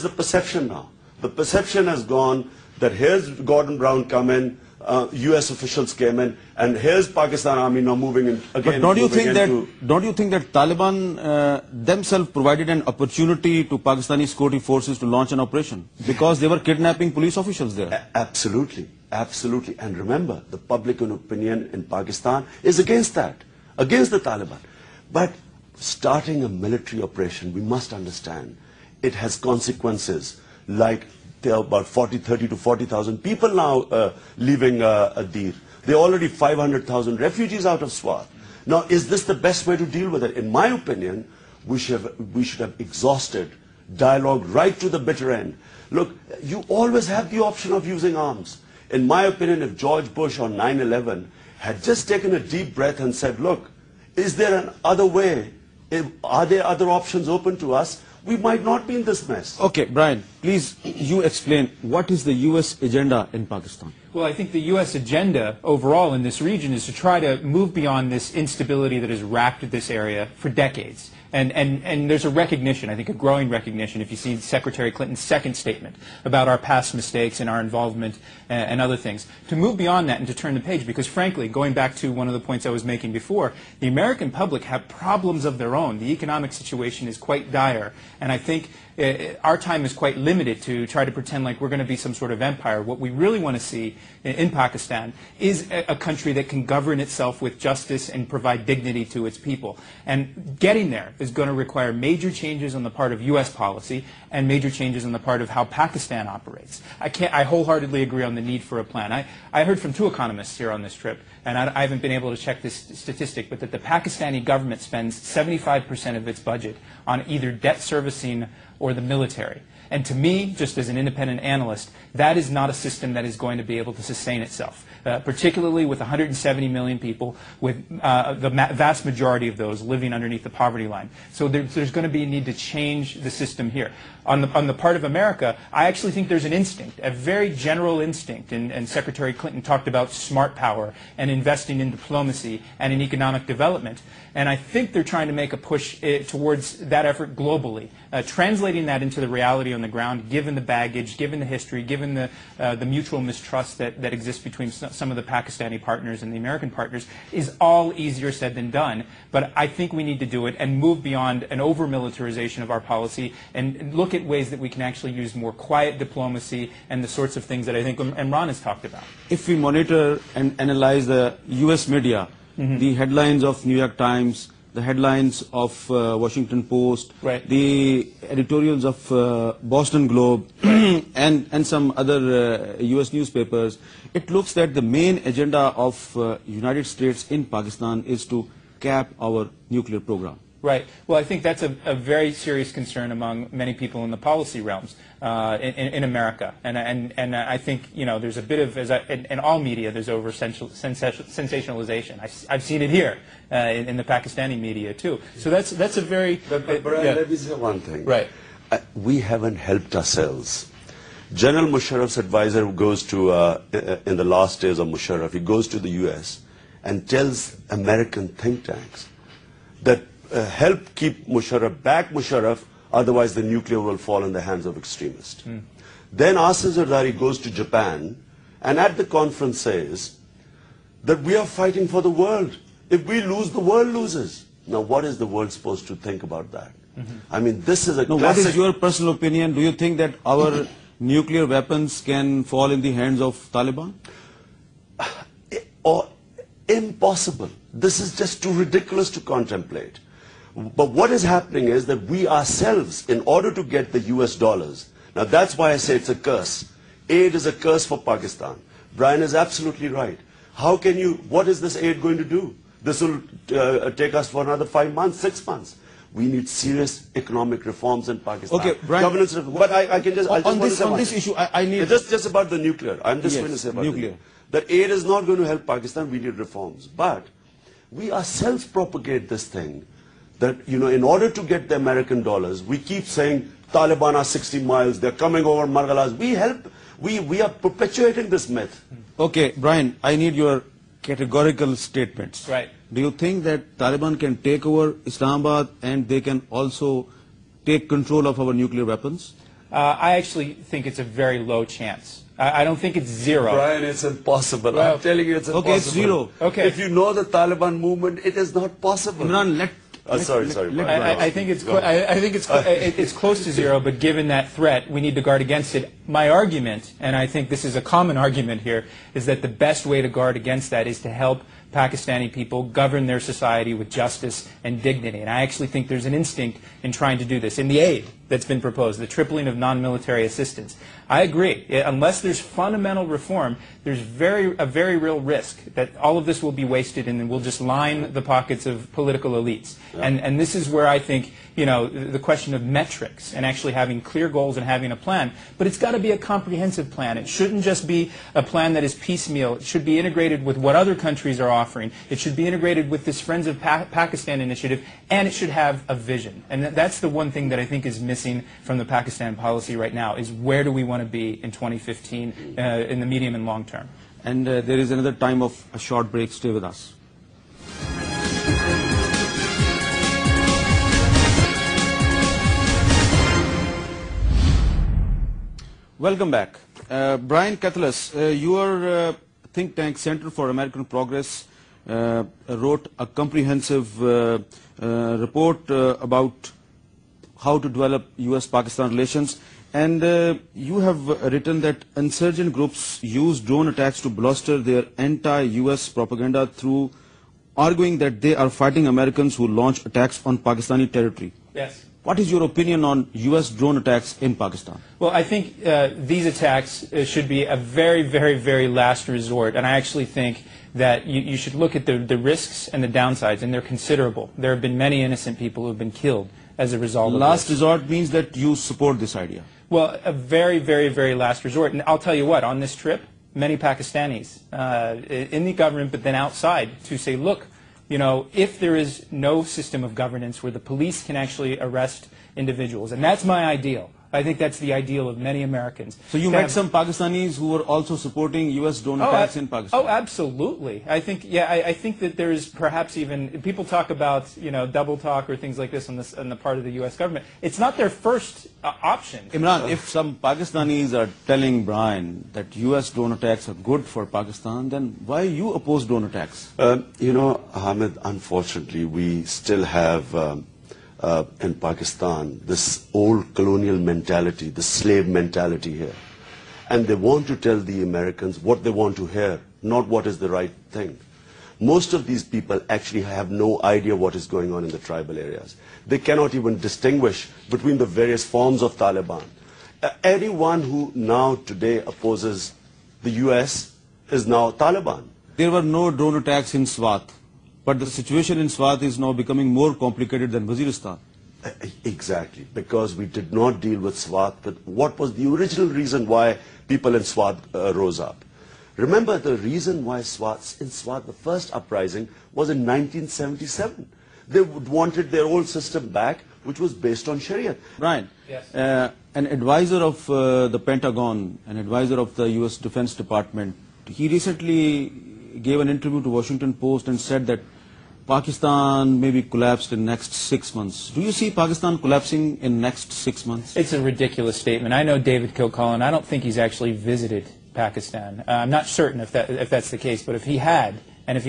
the perception now? The perception has gone that here's Gordon Brown come in, U.S. officials came in, and here's Pakistan army now moving in again. But don't you think that Taliban themselves provided an opportunity to Pakistani security forces to launch an operation because they were kidnapping police officials there? Absolutely, absolutely. And remember, the public opinion in Pakistan is against that, against the Taliban. But starting a military operation, we must understand, it has consequences like there are about 30 to 40,000 people now leaving Adir. There are already 500,000 refugees out of Swat. Now, is this the best way to deal with it? In my opinion, we should have exhausted dialogue right to the bitter end. Look, you always have the option of using arms. In my opinion, if George Bush on 9/11 had just taken a deep breath and said, look, is there an other way? Are there other options open to us? We might not be in this mess. Okay, Brian, please, you explain, what is the U.S. agenda in Pakistan? Well, I think the U.S. agenda overall in this region is to try to move beyond this instability that has wrapped this area for decades. And there's a recognition, I think a growing recognition, if you see Secretary Clinton's second statement about our past mistakes and our involvement and other things, to move beyond that and to turn the page. Because frankly, going back to one of the points I was making before, the American public have problems of their own. The economic situation is quite dire. And I think our time is quite limited to try to pretend like we're going to be some sort of empire. What we really want to see in Pakistan is a country that can govern itself with justice and provide dignity to its people. And getting there is going to require major changes on the part of U.S. policy and major changes on the part of how Pakistan operates. I wholeheartedly agree on the need for a plan. I heard from two economists here on this trip, and I haven't been able to check this statistic, but that the Pakistani government spends 75% of its budget on either debt servicing or the military. And to me, just as an independent analyst, that is not a system that is going to be able to sustain itself, particularly with 170 million people, with the vast majority of those living underneath the poverty line. So there's going to be a need to change the system here. On the part of America, I actually think there's an instinct, a very general instinct, and Secretary Clinton talked about smart power and investing in diplomacy and in economic development. And I think they're trying to make a push towards that effort globally, translating that into the reality on the ground, given the baggage, given the history, given the mutual mistrust that exists between some of the Pakistani partners and the American partners, is all easier said than done. But I think we need to do it and move beyond an over-militarization of our policy and look at ways that we can actually use more quiet diplomacy and the sorts of things that I think Imran has talked about. If we monitor and analyze the U.S. media, the headlines of New York Times, the headlines of Washington Post, right, the editorials of Boston Globe, right, and some other U.S. newspapers, it looks that the main agenda of United States in Pakistan is to cap our nuclear program. Right. Well, I think that's a very serious concern among many people in the policy realms in America. And I think, you know, there's a bit of, in all media, there's over sensationalization. I've seen it here in the Pakistani media, too. So that's a very... But Brian, let me say one thing. Right. We haven't helped ourselves. General Musharraf's advisor goes to, in the last days of Musharraf, he goes to the U.S. and tells American think tanks that help keep back Musharraf, otherwise the nuclear will fall in the hands of extremists. Then Asif Zardari goes to Japan and at the conference says that we are fighting for the world. If we lose, the world loses. Now what is the world supposed to think about that? I mean, this is a classic... What is your personal opinion? Do you think that our nuclear weapons can fall in the hands of Taliban? Or impossible. This is just too ridiculous to contemplate. But what is happening is that we ourselves, in order to get the US dollars, now that's why I say it's a curse. Aid is a curse for Pakistan. Brian is absolutely right. How can you, what is this aid going to do? This will take us for another 5 months, 6 months. We need serious economic reforms in Pakistan. Okay, Brian, governance reform. But I can just, on this issue, I need... Just about the nuclear. I'm just going to say about nuclear. That aid is not going to help Pakistan. We need reforms. But we ourselves propagate this thing. That, you know, in order to get the American dollars, we keep saying Taliban are 60 miles, they're coming over Margalas. We are perpetuating this myth. Okay, Brian, I need your categorical statements. Right. Do you think that Taliban can take over Islamabad and they can also take control of our nuclear weapons? I actually think it's a very low chance. I don't think it's zero. Brian, it's impossible. Well, I'm telling you, it's impossible. Okay, it's zero. Okay. If you know the Taliban movement, it is not possible. Imran, Sorry. I think it's close to zero, but given that threat, we need to guard against it. My argument, and I think this is a common argument here, is that the best way to guard against that is to help Pakistani people govern their society with justice and dignity. And I actually think there's an instinct in trying to do this. In the aid that's been proposed, the tripling of non-military assistance, I agree. Unless there's fundamental reform, there's a very real risk that all of this will be wasted and then we'll just line the pockets of political elites. Yeah. And this is where I think, you know, the question of metrics and actually having clear goals and having a plan. But it's got to be a comprehensive plan. It shouldn't just be a plan that is piecemeal. It should be integrated with what other countries are offering. It should be integrated with this Friends of Pakistan initiative, and it should have a vision. And that's the one thing that I think is missing from the Pakistan policy right now, is where do we want to be in 2015 in the medium and long term. And there is another time of a short break. Stay with us. Welcome back. Brian Katulis, your think tank Center for American Progress wrote a comprehensive report about how to develop U.S.-Pakistan relations, and you have written that insurgent groups use drone attacks to bolster their anti-U.S. propaganda through arguing that they are fighting Americans who launch attacks on Pakistani territory. Yes. What is your opinion on U.S. drone attacks in Pakistan? Well, I think these attacks should be a very last resort, and I actually think that you should look at the risks and the downsides, and they're considerable. There have been many innocent people who have been killed as a result of this. Last resort means that you support this idea. Well, a very last resort. And I'll tell you what, on this trip, many Pakistanis in the government, but then outside, to say, look, you know, if there is no system of governance where the police can actually arrest individuals, and that's my ideal. I think that's the ideal of many Americans. So you met some Pakistanis who were also supporting U.S. drone attacks in Pakistan? Oh, absolutely. I think, yeah, I think that there is perhaps even, people talk about, you know, double talk or things like this on the part of the U.S. government. It's not their first option. Imran, if some Pakistanis are telling Brian that U.S. drone attacks are good for Pakistan, then why you oppose drone attacks? You know, Hamid, unfortunately, we still have in Pakistan this old colonial mentality, the slave mentality here. And they want to tell the Americans what they want to hear, not what is the right thing. Most of these people actually have no idea what is going on in the tribal areas. They cannot even distinguish between the various forms of Taliban. Anyone who now today opposes the US is now Taliban. There were no drone attacks in Swat. But the situation in Swat is now becoming more complicated than Waziristan. Exactly, because we did not deal with Swat, but what was the original reason why people in Swat rose up? Remember, the reason why in Swat, the first uprising was in 1977. They wanted their old system back, which was based on Sharia. Brian, yes. An advisor of the Pentagon, an advisor of the US Defense Department, he recently gave an interview to Washington Post and said that Pakistan may be collapsed in next 6 months. Do you see Pakistan collapsing in next 6 months? It's a ridiculous statement. I know David Kilcullen. I don't think he's actually visited Pakistan. I'm not certain if that's the case, but if he had,